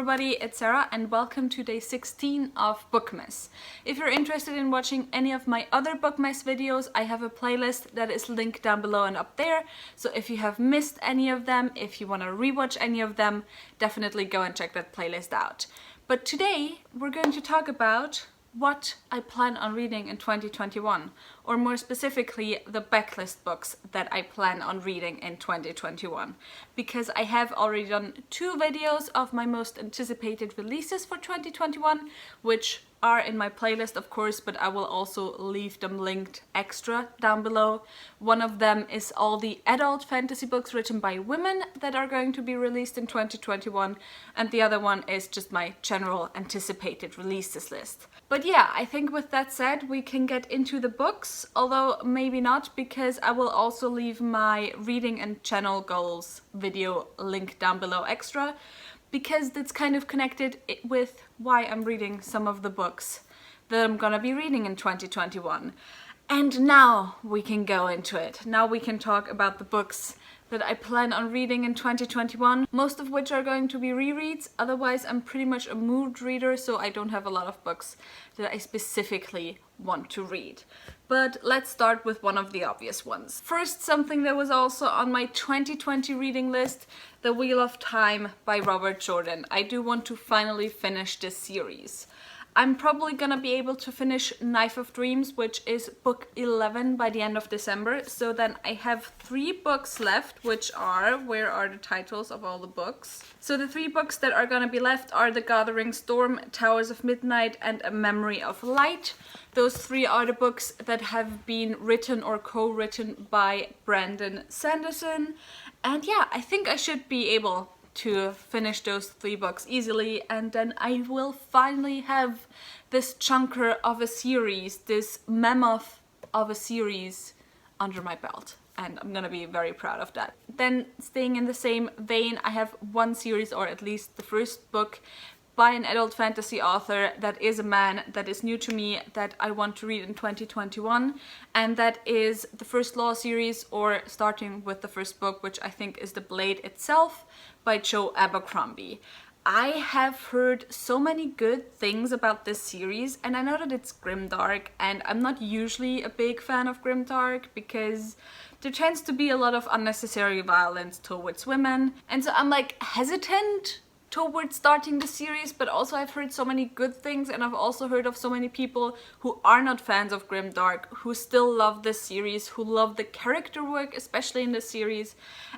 everybody, it's Sarah and welcome to day 16 of Bookmas. If you're interested in watching any of my other Bookmas videos, I have a playlist that is linked down below and up there. So if you have missed any of them, if you want to rewatch any of them, definitely go and check that playlist out. But today we're going to talk about what I plan on reading in 2021, or more specifically the backlist books that I plan on reading in 2021, because I have already done 2 videos of my most anticipated releases for 2021, which are in my playlist of course, but I will also leave them linked extra down below. One of them is all the adult fantasy books written by women that are going to be released in 2021, and the other one is just my general anticipated releases list. But yeah, I think with that said, we can get into the books, although maybe not, because I will also leave my reading and channel goals video link down below extra, because that's kind of connected with why I'm reading some of the books that I'm gonna be reading in 2021. And now we can go into it. Now we can talk about the books that I plan on reading in 2021, most of which are going to be rereads. Otherwise, I'm pretty much a mood reader, so I don't have a lot of books that I specifically want to read. But let's start with one of the obvious ones. First, something that was also on my 2020 reading list, The Wheel of Time by Robert Jordan. I do want to finally finish this series. I'm probably gonna be able to finish Knife of Dreams, which is book 11 by the end of December. So then I have 3 books left, which are, where are the titles of all the books? So the 3 books that are gonna be left are The Gathering Storm, Towers of Midnight, and A Memory of Light. Those 3 are the books that have been written or co-written by Brandon Sanderson. And yeah, I think I should be able to finish those 3 books easily, and then I will finally have this chunker of a series, this mammoth of a series under my belt, and I'm gonna be very proud of that. Then, staying in the same vein, I have one series, or at least the first book, by an adult fantasy author that is a man that is new to me that I want to read in 2021, and that is the First Law series, or starting with the first book, which I think is The Blade itself, by Joe Abercrombie. I have heard so many good things about this series, and I know that it's grimdark, and I'm not usually a big fan of grimdark because there tends to be a lot of unnecessary violence towards women, and so I'm like hesitant towards starting the series, but also I've heard so many good things, and I've also heard of so many people who are not fans of grimdark who still love this series, who love the character work, especially in this series,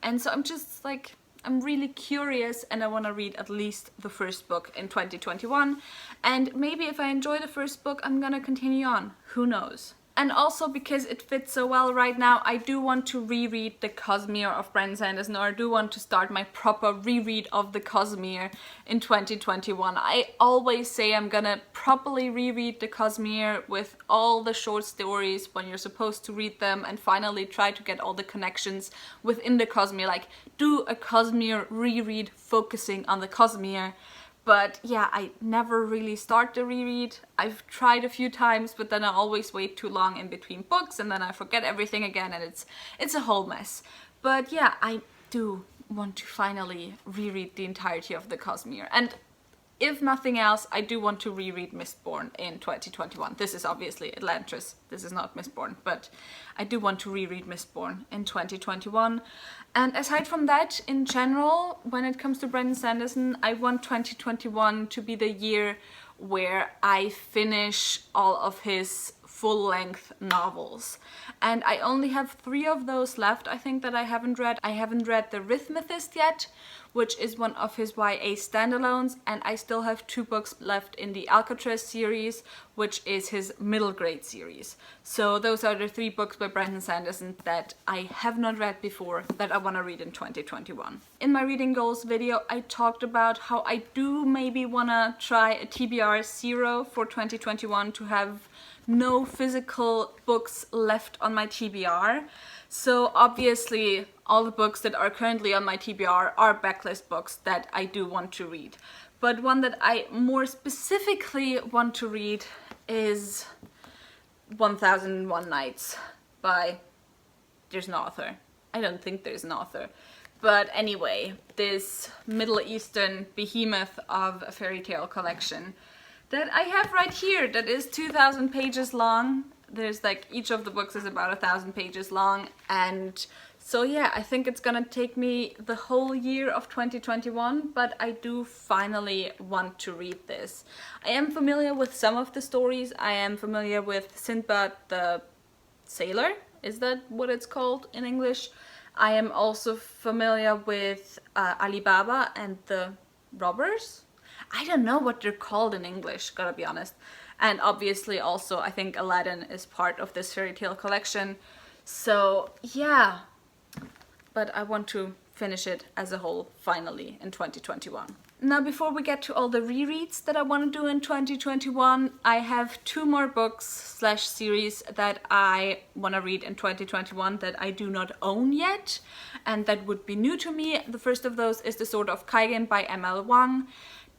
and so I'm just like, I'm really curious, and I want to read at least the first book in 2021, and maybe if I enjoy the first book I'm gonna continue on, who knows. And also because it fits so well right now, I do want to reread The Cosmere of Brandon Sanderson, or I do want to start my proper reread of The Cosmere in 2021. I always say I'm gonna properly reread The Cosmere with all the short stories when you're supposed to read them, and finally try to get all the connections within The Cosmere, like do a Cosmere reread focusing on The Cosmere. But yeah, I never really start the reread. I've tried a few times, but then I always wait too long in between books, and then I forget everything again, and it's a whole mess. But yeah, I do want to finally reread the entirety of The Cosmere. And if nothing else, I do want to reread Mistborn in 2021. This is obviously Elantris, this is not Mistborn, but I do want to reread Mistborn in 2021. And aside from that, in general, when it comes to Brandon Sanderson, I want 2021 to be the year where I finish all of his full-length novels. And I only have 3 of those left, I think, that I haven't read. I haven't read The Rhythmethist yet, which is one of his YA standalones, and I still have 2 books left in the Alcatraz series, which is his middle grade series. So those are the 3 books by Brandon Sanderson that I have not read before that I want to read in 2021. In my reading goals video, I talked about how I do maybe want to try a TBR 0 for 2021 to have no physical books left on my TBR. So obviously all the books that are currently on my TBR are backlist books that I do want to read. But one that I more specifically want to read is 1001 Nights by, there's an author. I don't think there's an author. But anyway, this Middle Eastern behemoth of a fairy tale collection that I have right here, that is 2,000 pages long. There's like, each of the books is about 1,000 pages long, and so yeah, I think it's gonna take me the whole year of 2021, but I do finally want to read this. I am familiar with some of the stories. I am familiar with Sinbad the Sailor, is that what it's called in English? I am also familiar with Alibaba and the Robbers. I don't know what they're called in English, gotta be honest. And obviously also I think Aladdin is part of this fairy tale collection. So yeah, but I want to finish it as a whole finally in 2021. Now, before we get to all the rereads that I want to do in 2021, I have 2 more books slash series that I want to read in 2021 that I do not own yet, and that would be new to me. The first of those is The Sword of Kaigen by M.L. Wang.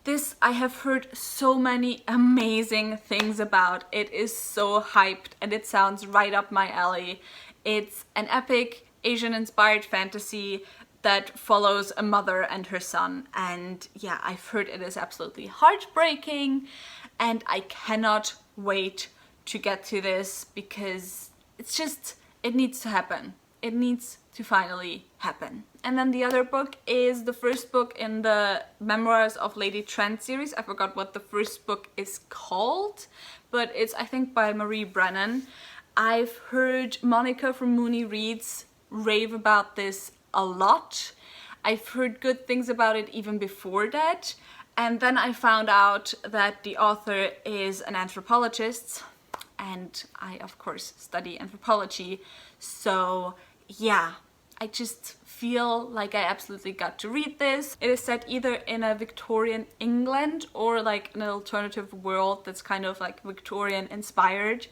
This I have heard so many amazing things about. It is so hyped and it sounds right up my alley. It's an epic Asian-inspired fantasy that follows a mother and her son, and yeah, I've heard it is absolutely heartbreaking, and I cannot wait to get to this because it's just, it needs to happen. It needs to finally happen. And then the other book is the first book in the Memoirs of Lady Trent series. I forgot what the first book is called, but it's, I think, by Marie Brennan. I've heard Monica from Mooney Reads rave about this a lot. I've heard good things about it even before that, and then I found out that the author is an anthropologist, and I of course study anthropology, so yeah, I just feel like I absolutely got to read this. It is set either in a Victorian England or like an alternative world that's kind of like Victorian inspired.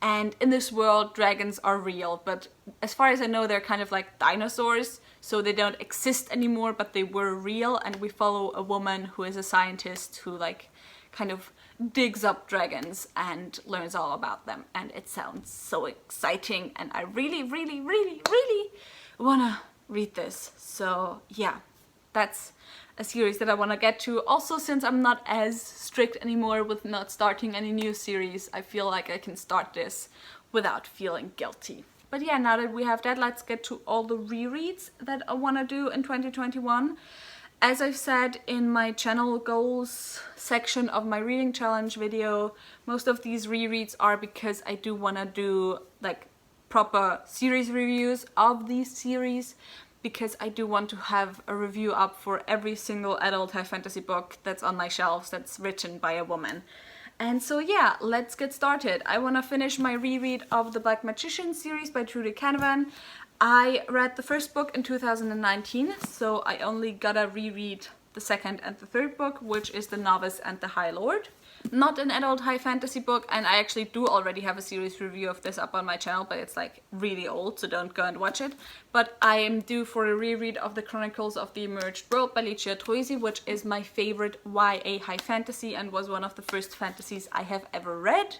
And in this world, dragons are real, but as far as I know, they're kind of like dinosaurs, so they don't exist anymore, but they were real, and we follow a woman who is a scientist who like kind of digs up dragons and learns all about them, and it sounds so exciting, and I really, really, really, really wanna read this. So yeah, that's a series that I want to get to. Also, since I'm not as strict anymore with not starting any new series, I feel like I can start this without feeling guilty. But yeah, now that we have that, let's get to all the rereads that I want to do in 2021. As I've said in my channel goals section of my reading challenge video, most of these rereads are because I do want to do like proper series reviews of these series, because I do want to have a review up for every single adult high fantasy book that's on my shelves that's written by a woman. And so yeah, let's get started. I want to finish my reread of the Black Magician series by Trudy Canavan. I read the first book in 2019, so I only gotta reread the second and the third book, which is The Novice and the High Lord. Not an adult high fantasy book, and I actually do already have a series review of this up on my channel, but it's like really old, so don't go and watch it. But I am due for a reread of The Chronicles of the Emerged World by Licia Troisi, which is my favorite YA high fantasy and was one of the first fantasies I have ever read.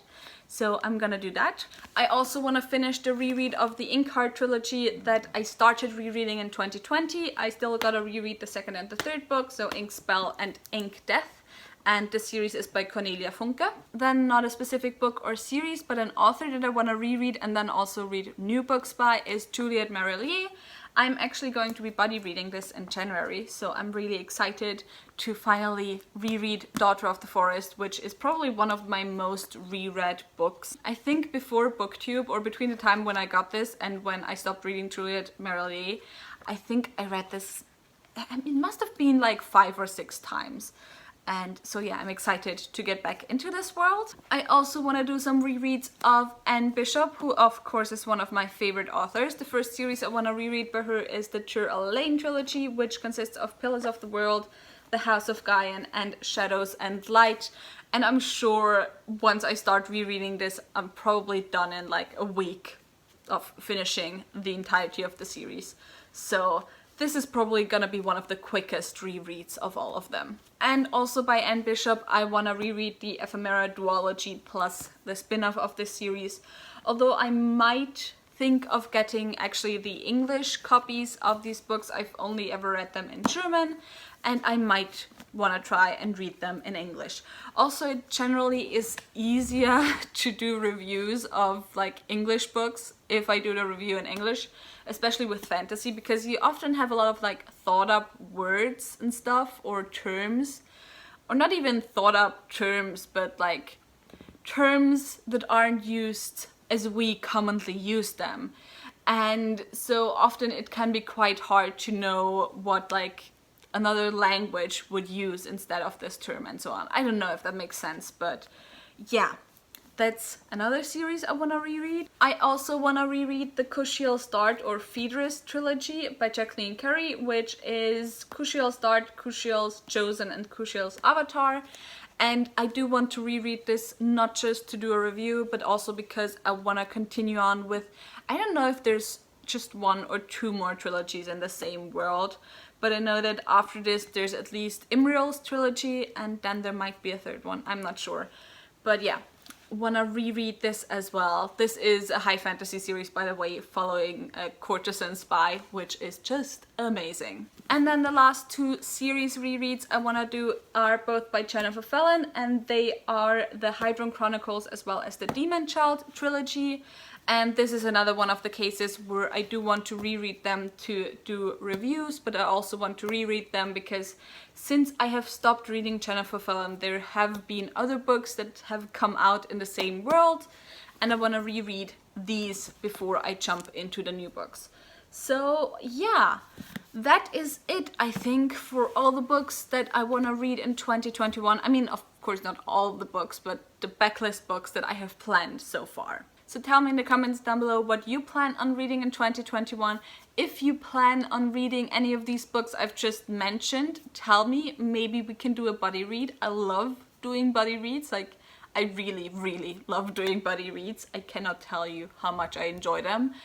So I'm gonna do that. I also want to finish the reread of the Inkheart trilogy that I started rereading in 2020. I still gotta reread the second and the third book, so Ink Spell and Ink Death. And the series is by Cornelia Funke. Then not a specific book or series, but an author that I want to reread and then also read new books by is Juliette Marelier. I'm actually going to be buddy reading this in January, so I'm really excited to finally reread Daughter of the Forest, which is probably one of my most reread books. I think before BookTube, or between the time when I got this and when I stopped reading Juliette Marelier, I think I read this, it must have been like 5 or 6 times. And so yeah, I'm excited to get back into this world. I also want to do some rereads of Anne Bishop, who of course is one of my favorite authors. The first series I want to reread by her is the Tur Lane trilogy, which consists of Pillars of the World, The House of Gaian, and Shadows and Light. And I'm sure once I start rereading this, I'm probably done in like a week of finishing the entirety of the series. So this is probably gonna be one of the quickest rereads of all of them. And also by Anne Bishop, I wanna reread the Ephemera duology plus the spin-off of this series. Although I might think of getting actually the English copies of these books. I've only ever read them in German, and I might want to try and read them in English. Also, it generally is easier to do reviews of like English books if I do the review in English, especially with fantasy, because you often have a lot of like thought up words and stuff, or terms, or not even thought up terms, but like terms that aren't used as we commonly use them. And so often it can be quite hard to know what like another language would use instead of this term and so on. I don't know if that makes sense, but yeah, that's another series I want to reread. I also want to reread the Cushiel's Dart or Phaedrus trilogy by Jacqueline Carey, which is Cushiel's Dart, Cushiel's Chosen, and Cushiel's Avatar. And I do want to reread this, not just to do a review, but also because I want to continue on with, I don't know if there's just 1 or 2 more trilogies in the same world, but I know that after this there's at least Imriel's trilogy, and then there might be a 3rd one, I'm not sure. But yeah, want to reread this as well. This is a high fantasy series, by the way, following a courtesan spy, which is just amazing. And then the last 2 series rereads I want to do are both by Jennifer Fallon, and they are the Hydron Chronicles as well as the Demon Child trilogy. And this is another one of the cases where I do want to reread them to do reviews, but I also want to reread them because since I have stopped reading Jennifer Fallon, there have been other books that have come out in the same world, and I want to reread these before I jump into the new books. So yeah, that is it, I think, for all the books that I want to read in 2021. I mean, of course not all the books, but the backlist books that I have planned so far. So tell me in the comments down below what you plan on reading in 2021. If you plan on reading any of these books I've just mentioned, tell me. Maybe we can do a buddy read. I love doing buddy reads. Like, I really, really love doing buddy reads. I cannot tell you how much I enjoy them.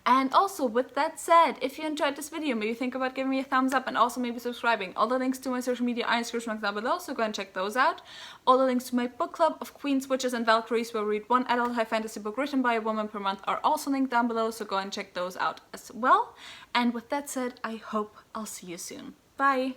And also, with that said, if you enjoyed this video, maybe think about giving me a thumbs up and also maybe subscribing. All the links to my social media are in the description box down below, so go and check those out. All the links to my book club of Queens, Witches, and Valkyries, where we read 1 adult high fantasy book written by a woman per month, are also linked down below, so go and check those out as well. And with that said, I hope I'll see you soon. Bye!